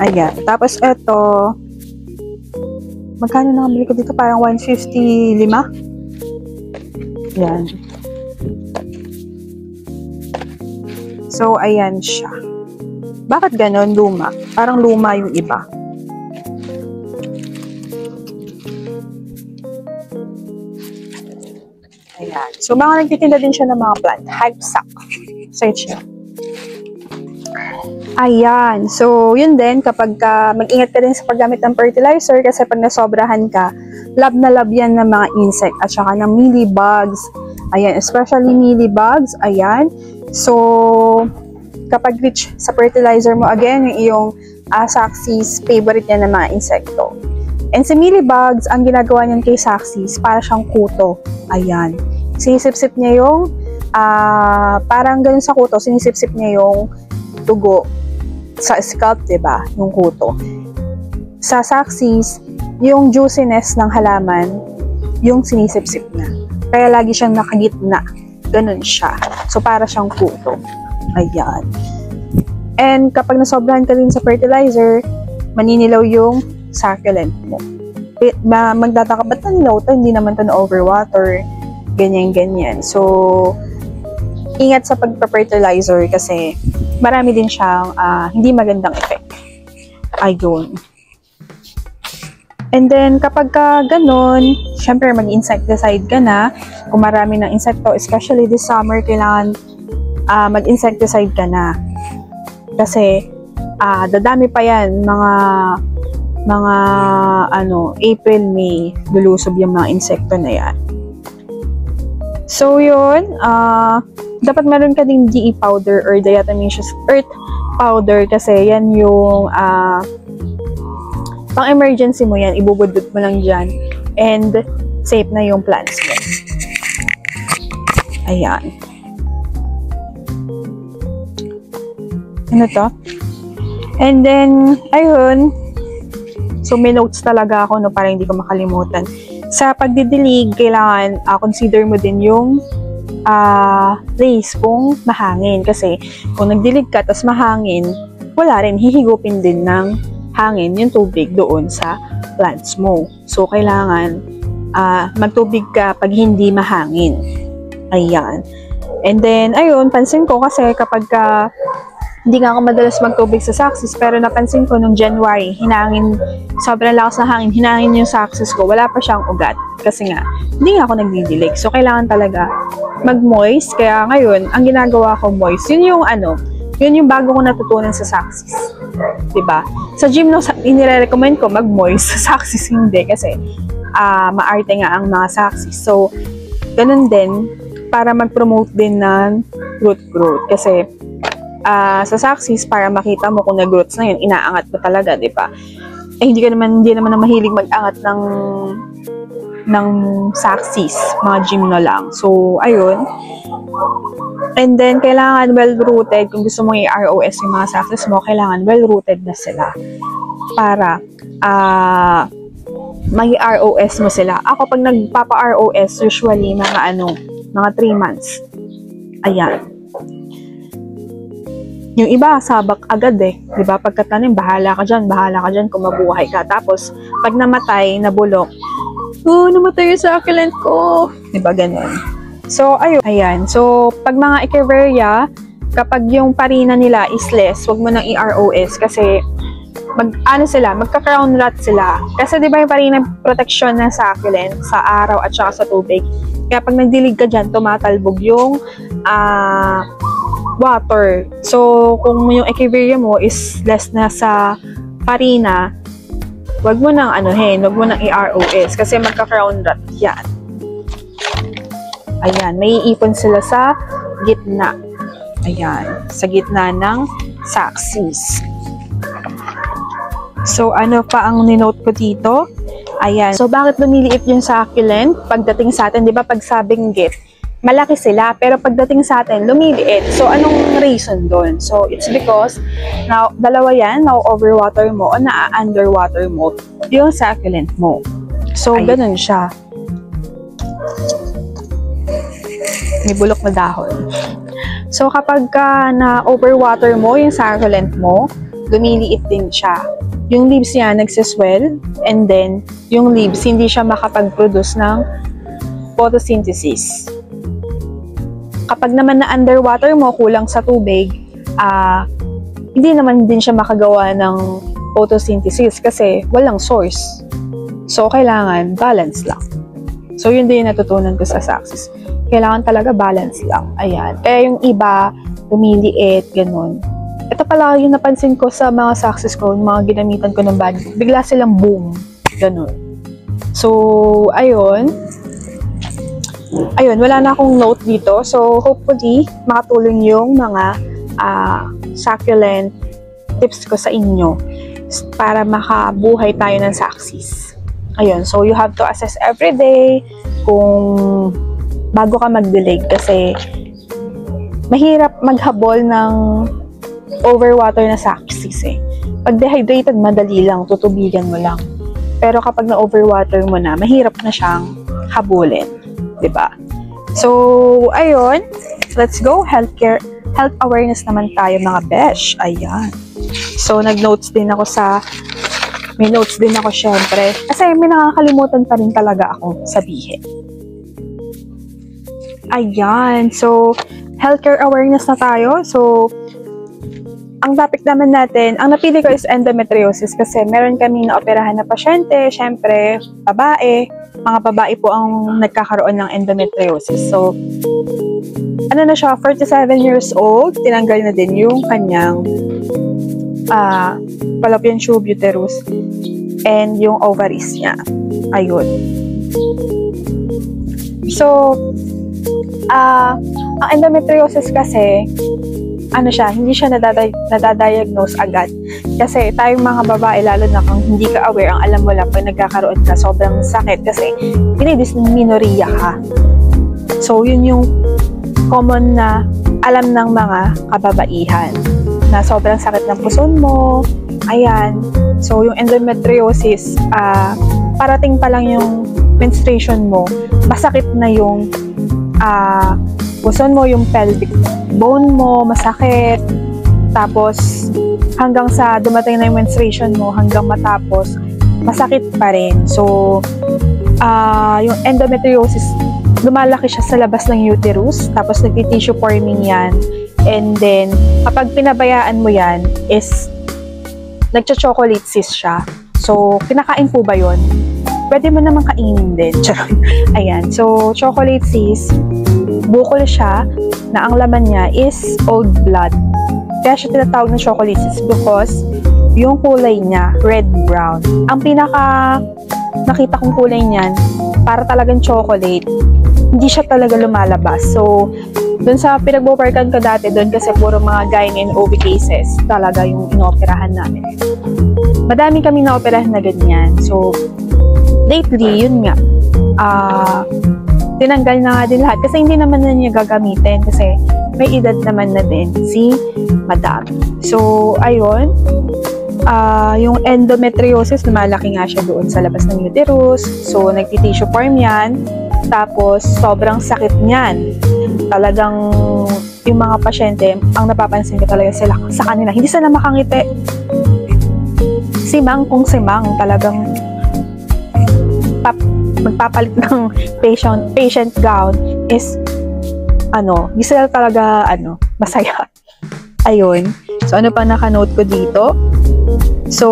Ayan. Tapos eto, magkano nakabili ko dito? Parang 155. Ayan. So, ayan siya. Bakit ganon? Luma. Parang luma yung iba. Ayan. So, mga nagtitinda din siya ng mga plant. Hype sack. Search nyo. Ayan. So, yun din. Kapag mag-ingat ka din sa paggamit ng fertilizer kasi pag nasobrahan ka, lab na lab yan ng mga insect at saka ng mealybugs. Ayan. Especially mealybugs. Ayan. So, kapag reach sa fertilizer mo, again, yung iyong Saxis, favorite niya ng mga insekto. And si mealybugs, ang ginagawa niyan kay Saxis, para siyang kuto. Ayan. Sinisip-sip niya yung, parang ganun sa kuto, sinisip-sip niya yung dugo sa scalp, diba? Yung kuto. Sa Saxis, yung juiciness ng halaman, yung sinisip-sip niya. Kaya lagi siyang nakagitna. Ganun siya. So, para siyang kuto. Ayan. And kapag nasobrahan ka din sa fertilizer, maninilaw yung succulent mo. Magtataka, ba't nanilaw to? Hindi naman to na overwater. Ganyan-ganyan. So, ingat sa pagpa-fertilizer kasi marami din siyang hindi magandang effect. Ayun. And then, kapag ganon, syempre mag-insecticide ka na. Kung marami ng insekto, especially this summer, kailangan mag-insecticide ka na. Kasi, dadami pa yan, mga April, May, lulusob yung mga insekto na yan. So, yun, dapat meron ka ding DE powder or diatomaceous earth powder kasi yan yung pang-emergency mo yan, ibubudbud mo lang dyan and safe na yung plants mo. Ayan. Ano to? And then, ayun. So, may notes talaga ako, no, para hindi ko makalimutan. Sa pagdidilig, kailangan consider mo din yung place kung mahangin. Kasi, kung nagdilig ka, tas mahangin, wala rin, hihigupin din ng hangin yung tubig doon sa plants mo. So, kailangan magtubig ka pag hindi mahangin. Ayan. And then, ayun, pansin ko kasi kapag hindi nga ako madalas magtubig sa Saxis, pero napansin ko nung January, sobrang lakas na hangin, hinangin yung Saxis ko, wala pa siyang ugat. Kasi nga, hindi nga ako nagdidilig. So, kailangan talaga mag-moist. Kaya ngayon, ang ginagawa ko moist, yun yung bago ko natutunan sa Saxis. Diba? Sa gym, inire-recommend ko mag-moist. Sa Saxis, hindi. Kasi, maarte nga ang mga Saxis. So, ganun din, para mag-promote din ng root growth. Kasi, sa Saxis, para makita mo kung nag-roots na yun, inaangat mo talaga, di ba? Eh, hindi naman na mahilig mag-angat ng Saxis, mga gymno lang. So, ayun. And then, kailangan well-rooted. Kung gusto mong i-ROS yung mga Saxis mo, kailangan well-rooted na sila. Para, mag-ROS mo sila. Ako, pag nagpapa-ROS, usually, mga 3 months. Ayan. Yung iba, sabak agad eh. Diba? Pagkatanim, bahala ka dyan kung mabuhay ka. Tapos, pag namatay, nabulok, namatay yung succulent ko. Diba, ganun. So, ayun. Ayan. So, pag mga Echeveria, kapag yung parina nila is less, wag mo nang i-ROS kasi magka-crown rot sila. Kasi diba yung parina protection ng succulent sa araw at saka sa tubig. Kaya pag nagdilig ka dyan, tumatalbog yung water. So, kung yung Echeveria mo is less na sa farina, wag mo nang wag mo nang i-ROS kasi magka-crown rot yan. Ayan, may iipon sila sa gitna. Ayan, sa gitna ng Saxis. So, ano pa ang ninote ko dito? Ayan. So, bakit lumiliit yung succulent pagdating sa atin? Di ba, pag sabing gift, malaki sila, pero pagdating sa atin, lumiliit. So, anong reason doon? So, it's because, now, dalawa yan, na-overwater mo o na-underwater mo yung succulent mo. So, ganun siya. May bulok na dahon. So, kapag na-overwater mo yung succulent mo, lumiliit din siya. Yung leaves niya nagsiswell, and then, yung leaves, hindi siya makapag-produce ng photosynthesis. Kapag naman na underwater mo, kulang sa tubig, hindi naman din siya makagawa ng photosynthesis kasi walang source. So, kailangan balance lang. So, yun din yung natutunan ko sa Saxis. Kailangan talaga balance lang. Ayan. Kaya yung iba, lumiliit, ganun. Ito pala yung napansin ko sa mga Saxis ko, mga ginamitan ko ng bag, bigla silang boom. Ganun. So, ayun. Ayun, wala na akong note dito. So, hopefully, makatulong yung mga succulent tips ko sa inyo para makabuhay tayo ng Saxis. Ayun, so you have to assess every day kung bago ka mag-dilig kasi mahirap maghabol ng overwater na Saxis eh. Pag dehydrated, madali lang, tutubigan mo lang. Pero kapag na-overwater mo na, mahirap na siyang habulin. Diba? So, ayun. Let's go. Health awareness naman tayo mga besh. Ayan. So, nag-notes din ako may notes din ako syempre. Kasi may nakakalimutan pa rin talaga ako sabihin. Ayan. So, healthcare awareness na tayo. So, ang topic naman natin, ang napili ko is endometriosis kasi meron kaming naoperahan na pasyente, syempre, babae. Mga babae po ang nagkakaroon ng endometriosis. So, ano na siya, 47 years old, tinanggal na din yung kanyang fallopian tube, uterus, and yung ovaries niya. Ayun. So, ang endometriosis kasi, ano siya, hindi siya nadadiagnose agad. Kasi tayong mga babae, lalo na kung hindi ka aware, ang alam mo lang pag nagkakaroon ka, sobrang sakit kasi minoriya ka. So, yun yung common na alam ng mga kababaihan na sobrang sakit ng puson mo. Ayan. So, yung endometriosis, parating pa lang yung menstruation mo, masakit na yung puson mo, yung pelvic bone mo, masakit. Tapos, hanggang sa dumating na yung menstruation mo, hanggang matapos, masakit pa rin. So, yung endometriosis, lumalaki siya sa labas ng uterus, tapos nagti-tissue forming yan. And then, kapag pinabayaan mo yan, is nagcha-chocolate cyst siya. So, kinakain po ba yun? Pwede mo naman kainin din. Ayan. So, chocolate cyst, bukol siya, na ang laman niya is old blood. Kaya siya tinatawag na chocolate cyst because yung kulay niya, red-brown. Ang pinaka nakita kong kulay niyan, para talagang chocolate, hindi siya talaga lumalabas. So, dun sa pinagbubarkan ko dati, dun kasi puro mga gynae and OB cases talaga yung inooperahan namin. Madami kami naoperahan na ganyan. So, lately, yun nga, tinanggal na nga din lahat kasi hindi naman na niya gagamitin kasi may edad naman na din si Madam. So, ayun. Yung endometriosis, lumalaki nga siya doon sa labas ng uterus. So, nagti-tissue form yan. Tapos, sobrang sakit niyan. Talagang yung mga pasyente, ang napapansin ko talaga sila sa kanila. Hindi sila makangiti. Simang kung simang, talagang magpapalit ng patient gown is hindi sila talaga masaya. Ayun. So, ano pa naka-note ko dito? So,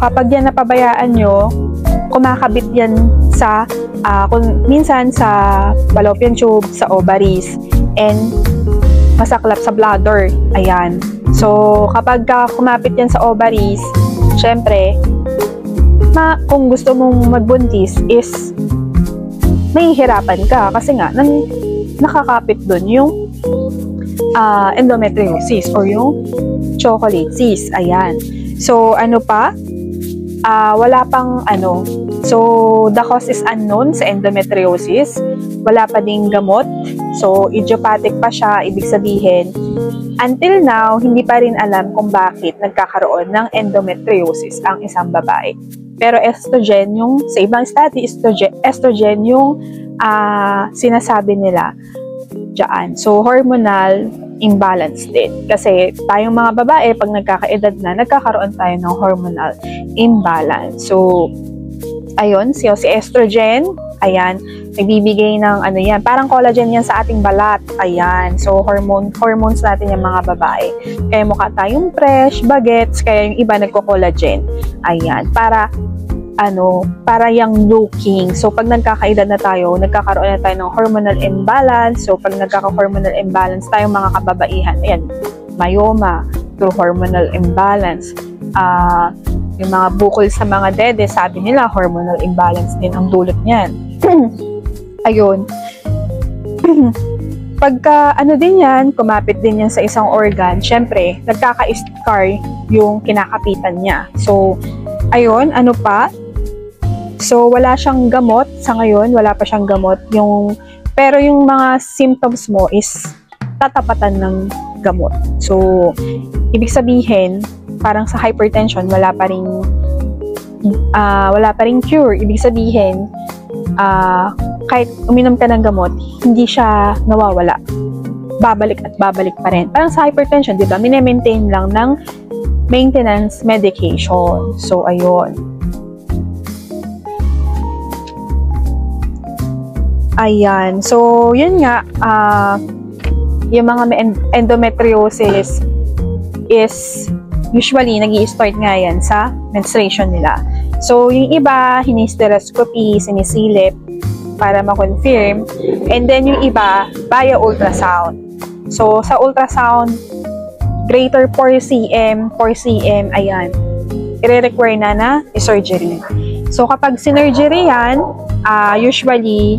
kapag yan napabayaan nyo, kumakabit yan sa minsan sa fallopian tube, sa ovaries, and masaklap sa bladder. Ayan. So, kapag kumapit yan sa ovaries, syempre, kung gusto mong magbuntis is may hirapan ka kasi nga nakakapit dun yung endometriosis or yung chocolate cyst. Ayan. So, ano pa? Wala pang So, the cause is unknown sa endometriosis. Wala pa ding gamot. So, idiopathic pa siya, ibig sabihin, until now, hindi pa rin alam kung bakit nagkakaroon ng endometriosis ang isang babae. Pero estrogen, yung sa ibang study, estrogen yung sinasabi nila dyan. So, hormonal imbalance din. Kasi tayong mga babae, pag nagkakaedad na, nagkakaroon tayo ng hormonal imbalance. So, ayun, si estrogen, ayan, nagbibigay ng ano yan, parang collagen yan sa ating balat. Ayan, so hormones natin yung mga babae. Kaya mukha tayong fresh, bagets, kaya yung iba nagko-collagen. Ayan, para young looking. So, pag nagkakaedad na tayo, nagkakaroon na tayo ng hormonal imbalance. So, pag nagkaka-hormonal imbalance tayo mga kababaihan, ayan, myoma, through hormonal imbalance. Yung mga bukol sa mga dede, sabi nila, hormonal imbalance din ang dulot niyan. Ayun. Pagka, din yan, kumapit din yan sa isang organ, syempre, nagkaka-scar yung kinakapitan niya. So, ayun, ano pa? So, wala siyang gamot sa ngayon, wala pa siyang gamot. Pero yung mga symptoms mo is tatapatan ng gamot. So, ibig sabihin, parang sa hypertension, wala pa ring cure. Ibig sabihin, kahit uminom ka ng gamot, hindi siya nawawala. Babalik at babalik pa rin. Parang sa hypertension, di ba? Mine-maintain lang ng maintenance medication. So, ayun. Ayan. So, yun nga, yung mga endometriosis is usually nag-i-start nga yan sa menstruation nila. So, yung iba, hinisteroscopy, sinisilip para ma-confirm. And then, yung iba, via ultrasound. So, sa ultrasound, greater 4 cm, ayan, i-require na i-surgery. So, kapag sinurgery yan, usually,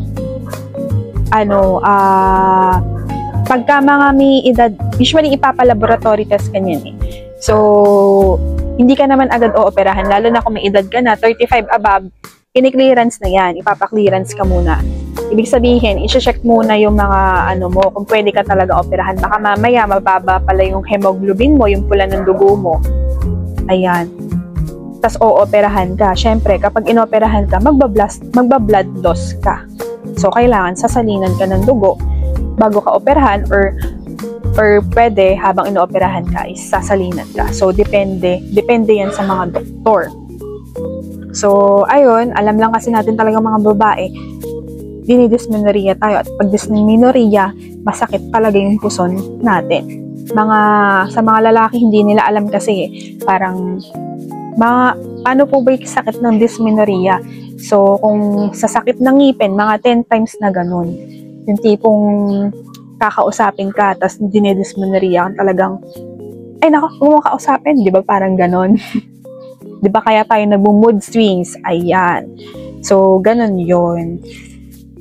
pagka mga may edad, usually ipapalaboratory test kanyan eh. So, hindi ka naman agad ooperahan, lalo na kung may edad ka na, 35 above, ini-clearance na yan, ipapa-clearance ka muna. Ibig sabihin, i-check muna yung mga mo, kung pwede ka talaga operahan. Baka mamaya, mababa pala yung hemoglobin mo, yung pula ng dugo mo. Ayan. Tapos ooperahan ka. Siyempre, kapag inoperahan ka, magba-blood loss ka. So, kailangan sasalinan ka ng dugo bago ka operahan or pwede habang inooperahan ka is sasalinan ka. So, depende yan sa mga doktor. So, ayun, alam lang kasi natin talaga mga babae, dinidysmenorrhea tayo at pag dysmenorrhea, masakit talaga yung puson natin. Sa mga lalaki, hindi nila alam kasi parang paano po ba yung sakit ng dysmenorrhea? So, kung sa sakit ng ngipin, mga 10 times na ganun. Yung tipong kakausapin ka, tapos dinidysmenorrhea kang talagang, ay nako, kung mo kausapin, di ba parang ganun? Di ba kaya tayo nag-mood swings? Ayan. So, ganun yun.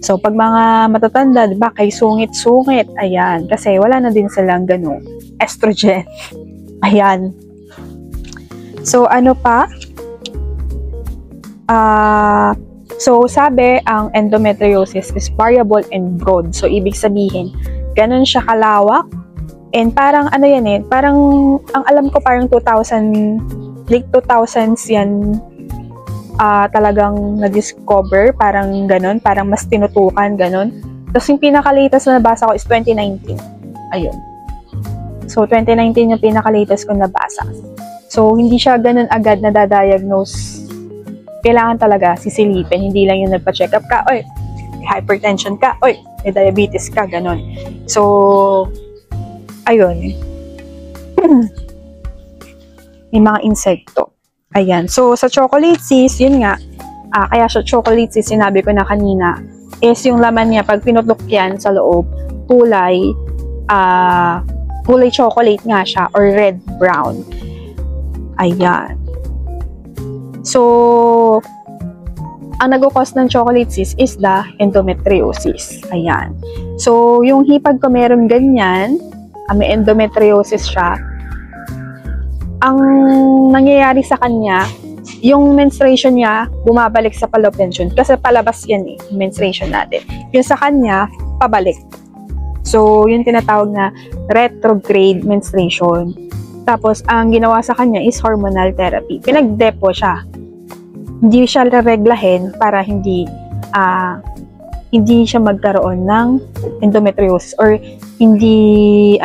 So, pag mga matatanda, di ba, kay sungit-sungit, ayan. Kasi wala na din silang ganun. Estrogen. Ayan. So, ano pa? So, sabi, ang endometriosis is variable and broad. So, ibig sabihin, ganun siya kalawak. And parang, parang, ang alam ko parang late 2000s yan, talagang na-discover, parang ganun, parang mas tinutukan, ganun. Tapos yung pinaka-latest na nabasa ko is 2019. Ayun. So, 2019 yung pinaka-latest ko nabasa. So, hindi siya ganun agad na da-diagnose. Kailangan talaga sisilipin. Hindi lang yung nagpa-check up ka, oy, may hypertension ka, oy, may diabetes ka, ganun. So, ayun. May mga insekto. Ayan. So, sa chocolate cyst, yun nga, kaya sa chocolate cyst, sinabi ko na kanina, is yung laman niya, pag pinutok yan sa loob, kulay chocolate nga siya, or red-brown. Ayan. So, ang nag-cause ng chocolate cyst is the endometriosis. Ayan. So, yung hipag ko meron ganyan, may endometriosis siya, ang nangyayari sa kanya, yung menstruation niya, bumabalik sa fallopian tube. Kasi palabas yan menstruation natin. Yung sa kanya, pabalik. So, yun tinatawag na retrograde menstruation. Tapos, ang ginawa sa kanya is hormonal therapy. Pinag-depo siya. Hindi siya reglahin para hindi siya magkaroon ng endometriosis or hindi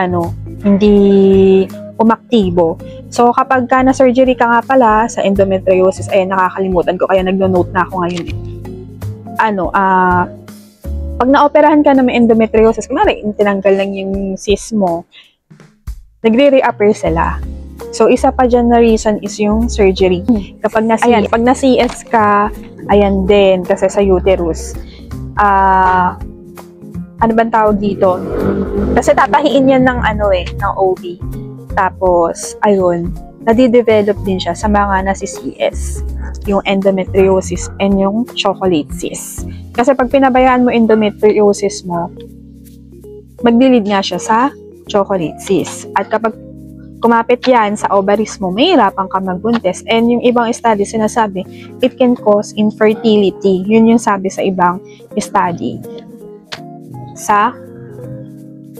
umaktibo. So, kapag ka na-surgery ka nga pala sa endometriosis, ay nakakalimutan ko, kaya nagno-note na ako ngayon. Pag na-operahan ka na may endometriosis, kunwari, tinanggal lang yung cyst mo, nagre-reappear sila. So, isa pa dyan na reason is yung surgery. Pag na-CS ka, ayan din, kasi sa uterus. Ano bang tawag dito? Kasi tatahiin yan ng ng OB. Tapos, ayun, nadidevelop din siya sa mga nasi-CS, yung endometriosis and yung chocolate cyst. Kasi pag pinabayaan mo endometriosis mo, maglilid nga siya sa chocolate cyst. At kapag kumapit yan sa ovaries mo, mahirapan ka magbuntis. And yung ibang study sinasabi, it can cause infertility. Yun yung sabi sa ibang study. Sa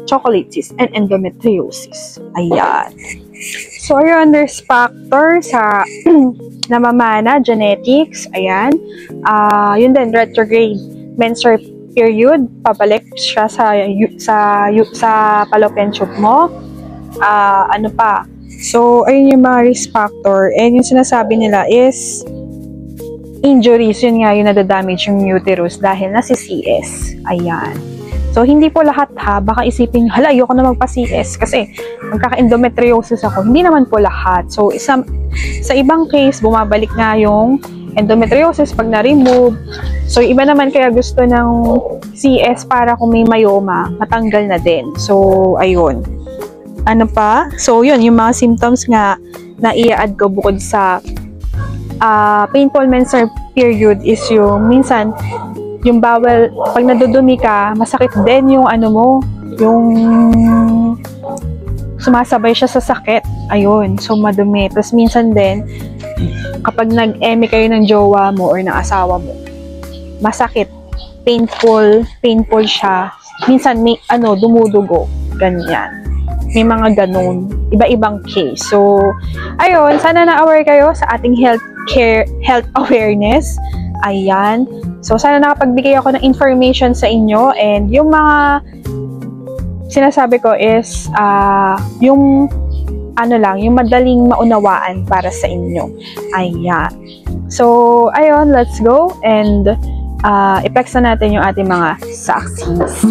chocolate cyst and endometriosis. Ayan. So, yun, there's factor sa namamana, genetics. Ayan. Yun din, retrograde menstrual period. Pabalik siya sa fallopian tube mo. Ano pa? So, ayun yung mga risk factor. And yung sinasabi nila is injuries. Yun nga yung nadadamage yung uterus dahil nasi-CS. Ayan. So, hindi po lahat ha. Baka isipin, hala, ayoko na magpa-CS kasi magkaka-endometriosis ako. Hindi naman po lahat. So, sa ibang case, bumabalik nga yung endometriosis pag na-remove. So, iba naman kaya gusto ng CS para kung may myoma, matanggal na din. So, ayun. Ano pa? So, yun, yung mga symptoms nga na i-add ko bukod sa painful menstrual period is yung minsan, yung bowel, pag nadudumi ka, masakit din yung yung sumasabay siya sa sakit. Ayun, so madumi. Tapos minsan din, kapag nag-eme kayo ng jowa mo or ng asawa mo, masakit, painful siya. Minsan may dumudugo, ganyan. May mga ganun, iba-ibang case. So, ayun, sana na-aware kayo sa ating health awareness. Ayan. So, sana nakapagbigay ako ng information sa inyo, and yung mga sinasabi ko is yung yung madaling maunawaan para sa inyo. Ayan. So, ayun, let's go and i-flex na natin yung ating mga saksies.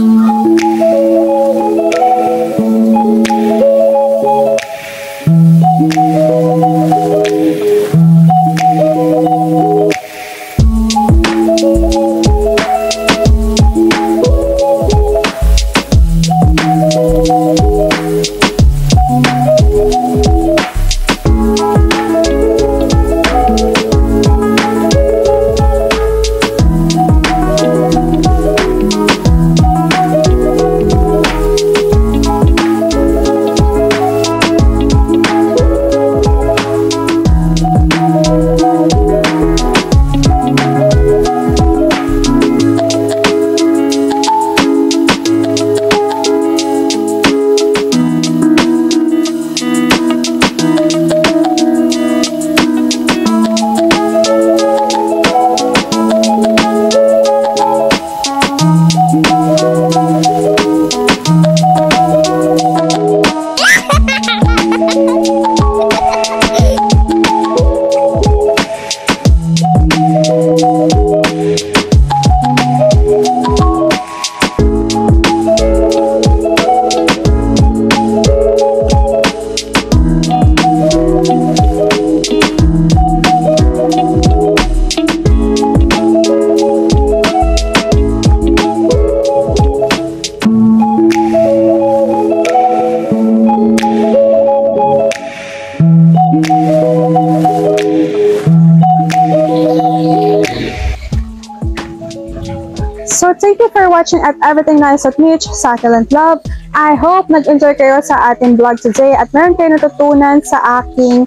So, thank you for watching at Everything Nice at Mitch, Succulent Love. I hope nag-enjoy kayo sa ating vlog today at meron kayo natutunan sa aking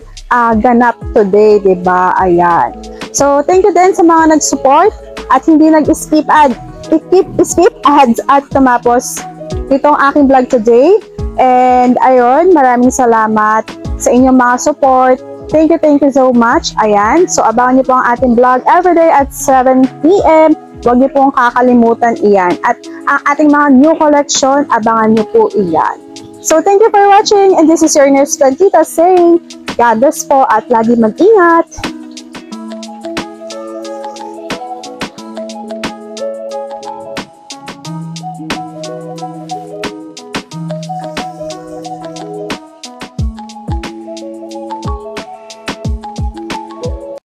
ganap today, diba? Ayan. So, thank you din sa mga nag-support at hindi nag-skip ads at tumapos Ito ang aking vlog today. And ayun, maraming salamat sa inyong mga support. Thank you so much. Ayan, so abangan niyo po ang ating vlog everyday at 7 p.m. Huwag niyo pong kakalimutan iyan. At ang ating mga new collection, abangan niyo po iyan. So thank you for watching, and this is your nurse Tita saying, God bless po at lagi mag-ingat.